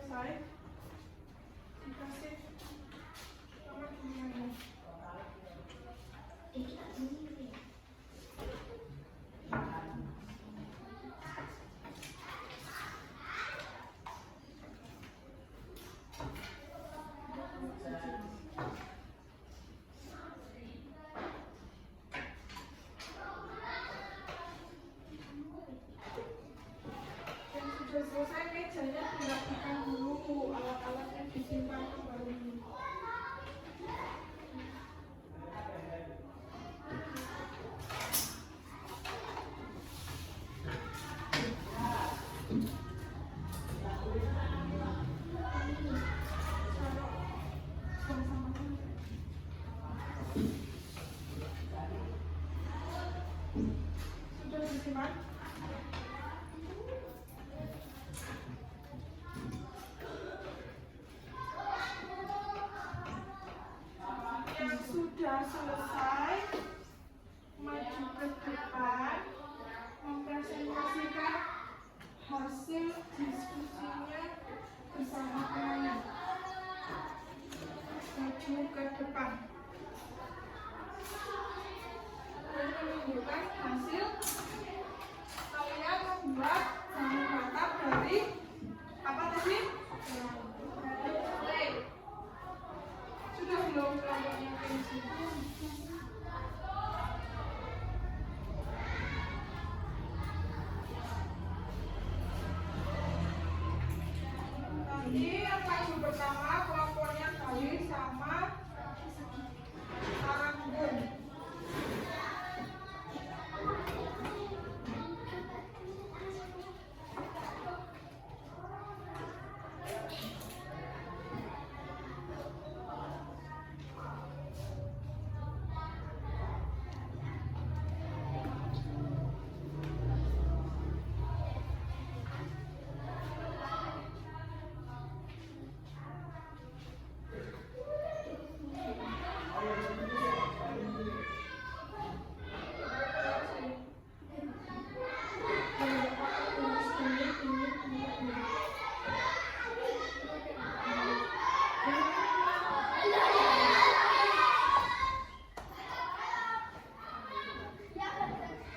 Selesai. Dikasih sama gimana? Yang sudah selesai mejanya dirapikan dulu, alat-alatnya disimpan kembali. Sudah disimpan? Yang sudah selesai maju ke depan mempresentasikan hasil diskusinya bersama kalian. Maju ke depan dan menunjukkan hasil kalian membuat jamu batap dari apa tadi? Dari teh. Sudah belum kelompoknya prinsip? Nanti yang maju pertama kelompoknya Gali sama Saranggun.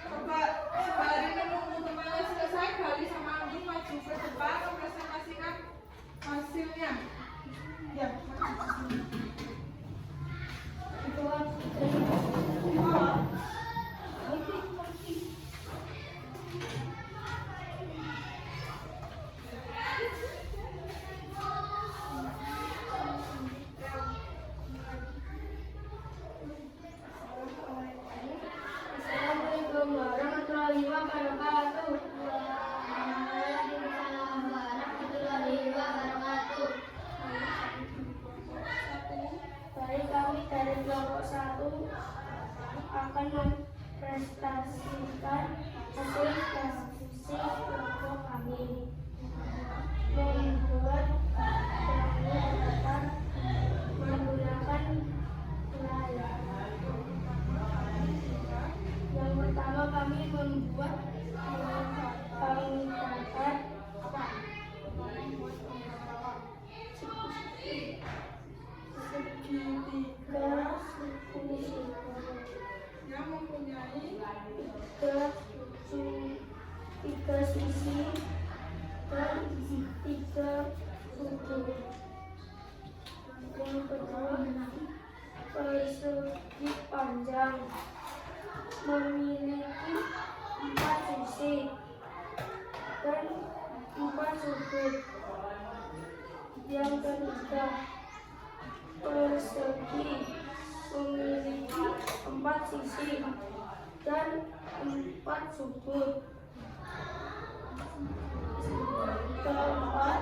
Coba sembari menunggu temannya selesai, Gali sama Anggun maju ke depan mempresentasikan hasilnya. Ya, maju ke sini. Assalamualaikum warahmatullahi wabarakatuh. Waalaikumsalam warahmatullahi wabarakatuh. Baik, kami dari kelompok 1 akan mempresentasikan hasil diskusi kelompok kami. Membuat jamu batap menggunakan helai. Yang pertama kami membuat pangkatan segitiga Yang mempunyai tiga sisi dan 3 sudut. Yang kedua persegi panjang memiliki 4 sisi dan 4 sudut. Yang ketiga persegi memiliki 4 sisi dan 4 sudut. Keempat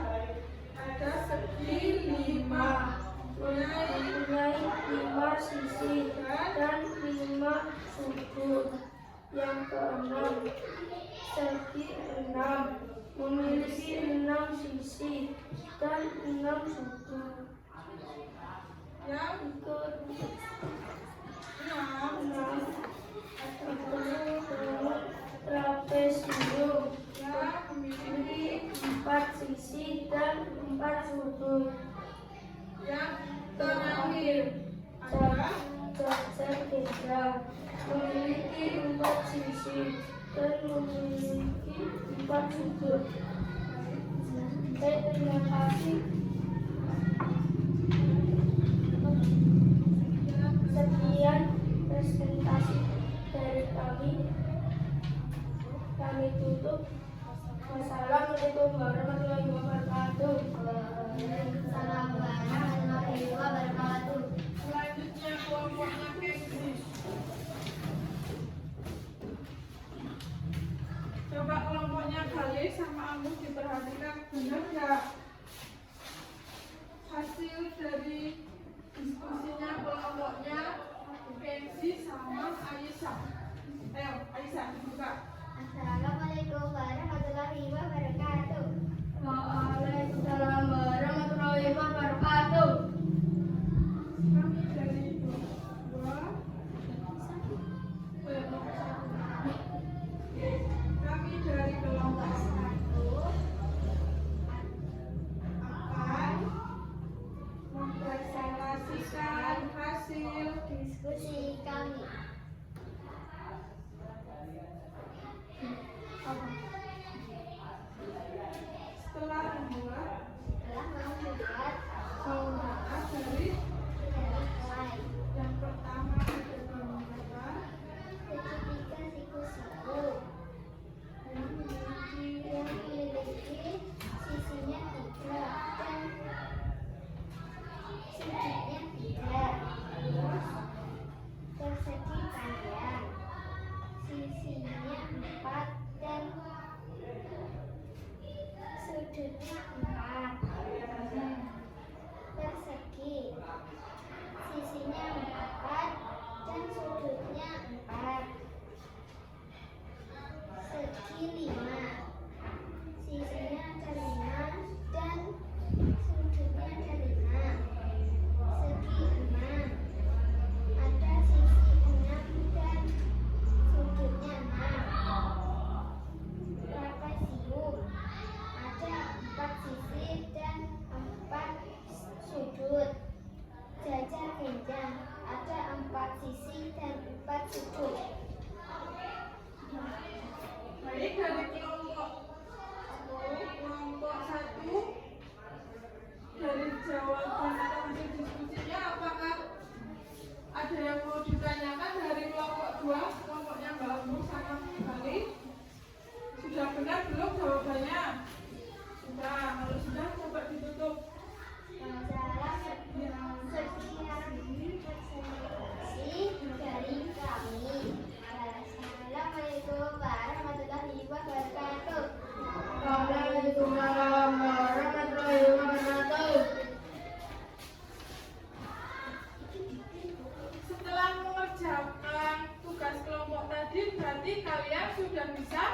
ada segi 5 mempunyai 5 sisi dan 5 sudut. Yang keenam segi 6 memiliki 6 sisi dan 6 sudut. Yang enam. Trapesium Yang memiliki 4 sisi dan 4 sudut. yang terakhir ada Tetrahedra memiliki 4 sisi dan memiliki 4 sudut. Terima kasih. Sekian presentasi dari kami. Kami tutup. Wassalamualaikum warahmatullahi wabarakatuh. Waalaikumsalam warahmatullahi wabarakatuh. selanjutnya kelompoknya Cambridge. Coba kelompoknya Khalid sama Agus diperhatikan, benar nggak hasil dari diskusinya kelompoknya Kenzi sama Aisyah. Ayo Aisyah dibuka. Assalamualaikum warahmatullahi wabarakatuh. Waalaikumsalam warahmatullahi wabarakatuh. Kami dari kelompok 1 akan mempresentasikan hasil Diskusi kami. setelah membuat Telah membuat penggunaan dari nilai yang pertama ada penggunaan sertifikasi siku yang memiliki yang memiliki sisinya 3 dan sudutnya 3, persegi panjang, sisinya 4 dan sudutnya 4, persegi, sisinya 4 dan sudutnya 4, segi 5, sisinya ada 5 dan sudutnya ada 5, segi 6, ada sisi 6 dan sudutnya 6, trapesium, ada 4 sisi dan 4 sudut, jajar genjang, ada 4 sisi dan 4 sudut. baik dari kelompok 1 dari jawaban atau hasil diskusinya. Apakah ada yang mau ditanyakan dari kelompok 2, kelompoknya Mbak Agus sama Bali? Sudah benar belum jawabannya? Sudah. Kalau sudah coba ditutup. Salah sekian presentasi dari kami. Assalamualaikum warahmatullahi wabarakatuh. Waalaikumsalam warahmatullahi wabarakatuh. Setelah mengerjakan tugas kelompok tadi, berarti kalian sudah bisa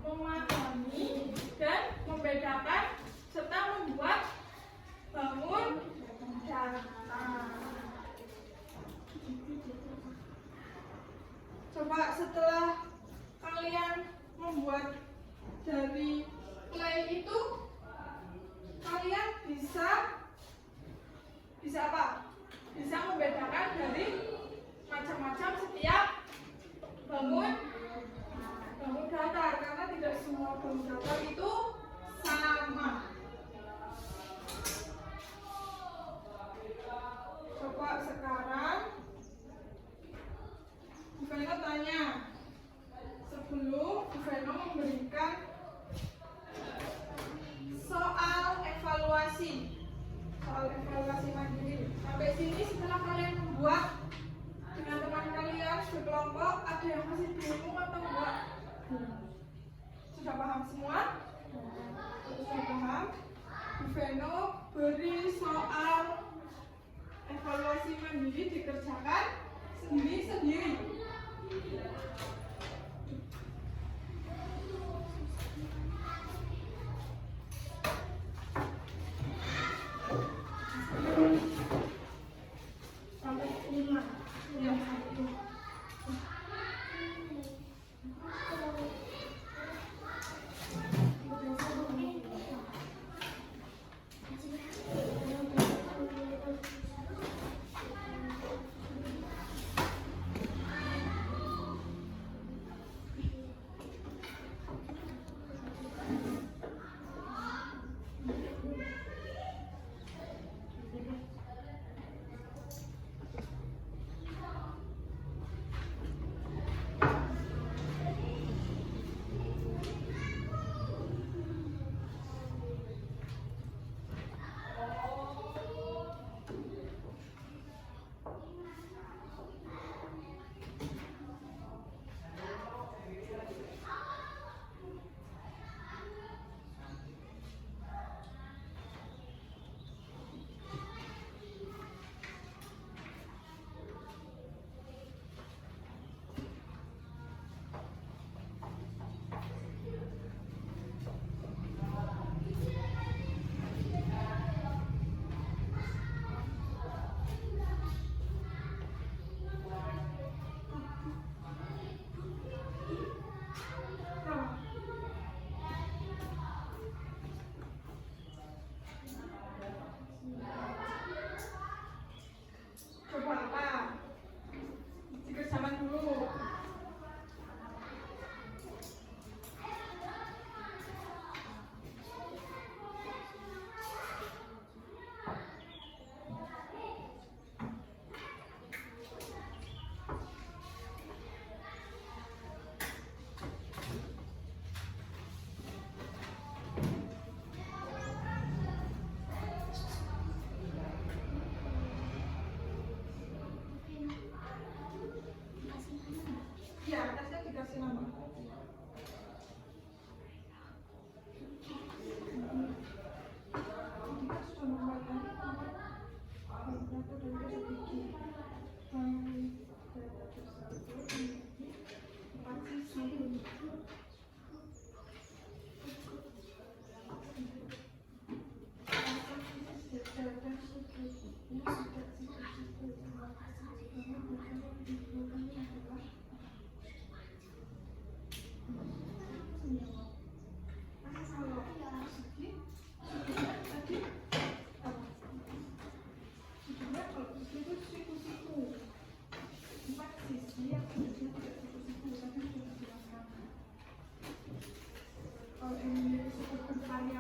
memahami dan membedakan serta membuat bangun data. Coba setelah kalian membuat dari play itu, kalian bisa apa? Bisa membedakan dari macam-macam setiap bangun datar, karena tidak semua bangun datar itu sama. Coba sekarang Bu Veno tanya, sebelum Bu Veno memberikan soal evaluasi mandiri. Sampai sini setelah kalian membuat dengan teman kalian sekelompok, ada yang masih bingung atau enggak? Sudah paham semua? Sudah paham? Bu Veno beri soal evaluasi mandiri dikerjakan sendiri-sendiri.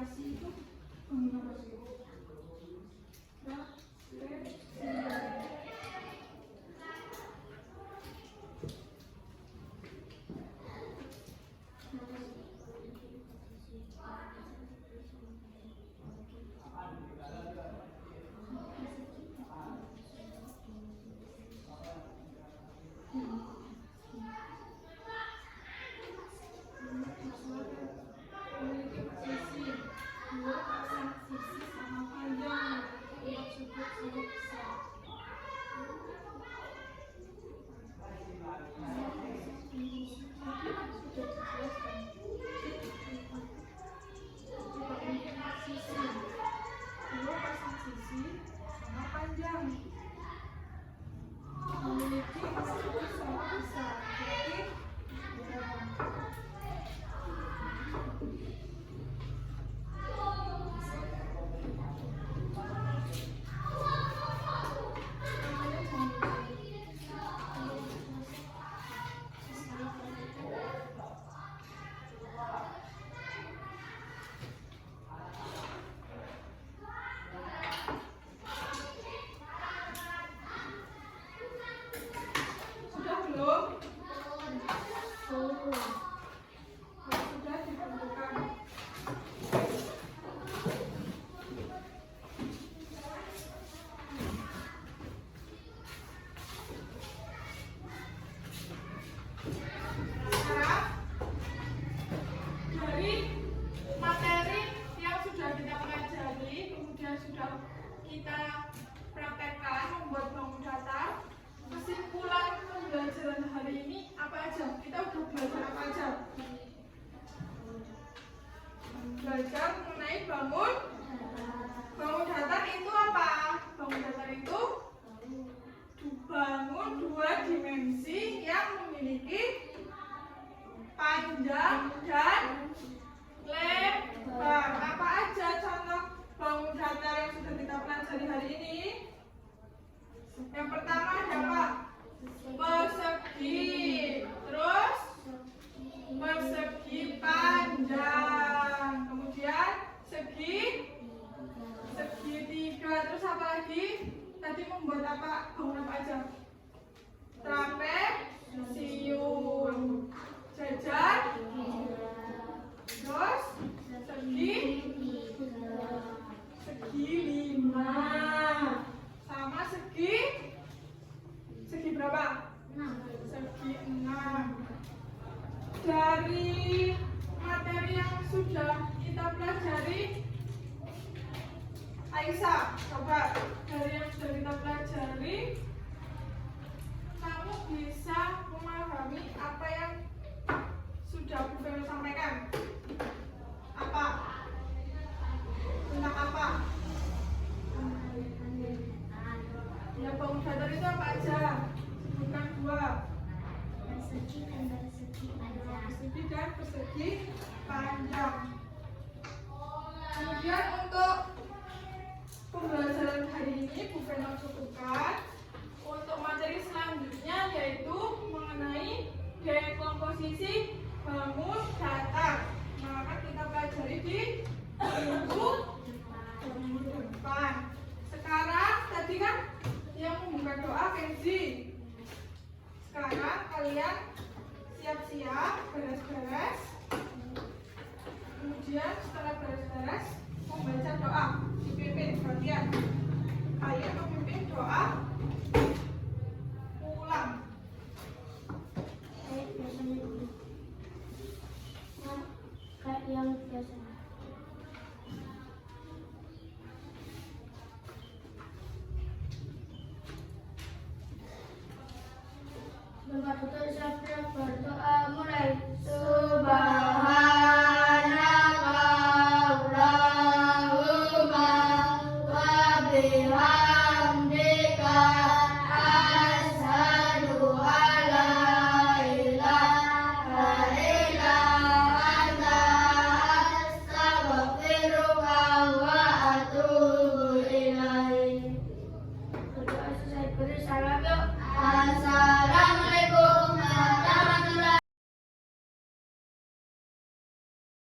Apresiasi itu bangun apa sih? Memiliki posisi dua pasang sisi sama panjang yang cukup sangat besar. Sisi dua pasang sisi sama panjang memiliki struktur sangat besar. Berarti sudah belum? Sudah ditentukan. Sekarang dari materi yang sudah kita pelajari, kemudian sudah kita praktekkan membuat bangun data, kesimpulan pembelajaran hari ini apa aja? Kita udah belajar apa aja? Belajar mengenai bangun datar itu apa? Bangun datar itu bangun dua dimensi yang memiliki panjang dan lebar. Apa aja contoh bangun datar yang sudah kita pelajari hari ini? Yang pertama ada apa? Persegi, terus persegi panjang, kemudian segitiga, terus apa lagi? Tadi membuat apa? Bangun apa aja? Trapesium, jajar, terus segi lima, sama segi berapa? Segi 6. Dari materi yang sudah kita pelajari, Aisyah, coba dari yang sudah kita pelajari, kamu bisa memahami apa yang sudah Bu Femi sampaikan? Apa? Tentang apa? Ya, bangun datar itu apa aja? Sebutkan dua. Persegi dan persegi panjang. Persegi dan persegi panjang. Kemudian untuk pembelajaran hari ini Bu Femi cukupkan. Untuk materi selanjutnya yaitu mengenai dekomposisi bangun datar. Maka kita pelajari di minggu depan. Sekarang tadi kan yang membuka doa Kenzi. Sekarang kalian siap-siap beres-beres. Kemudian setelah beres-beres membaca doa, dipimpin bagian. Kalian memimpin doa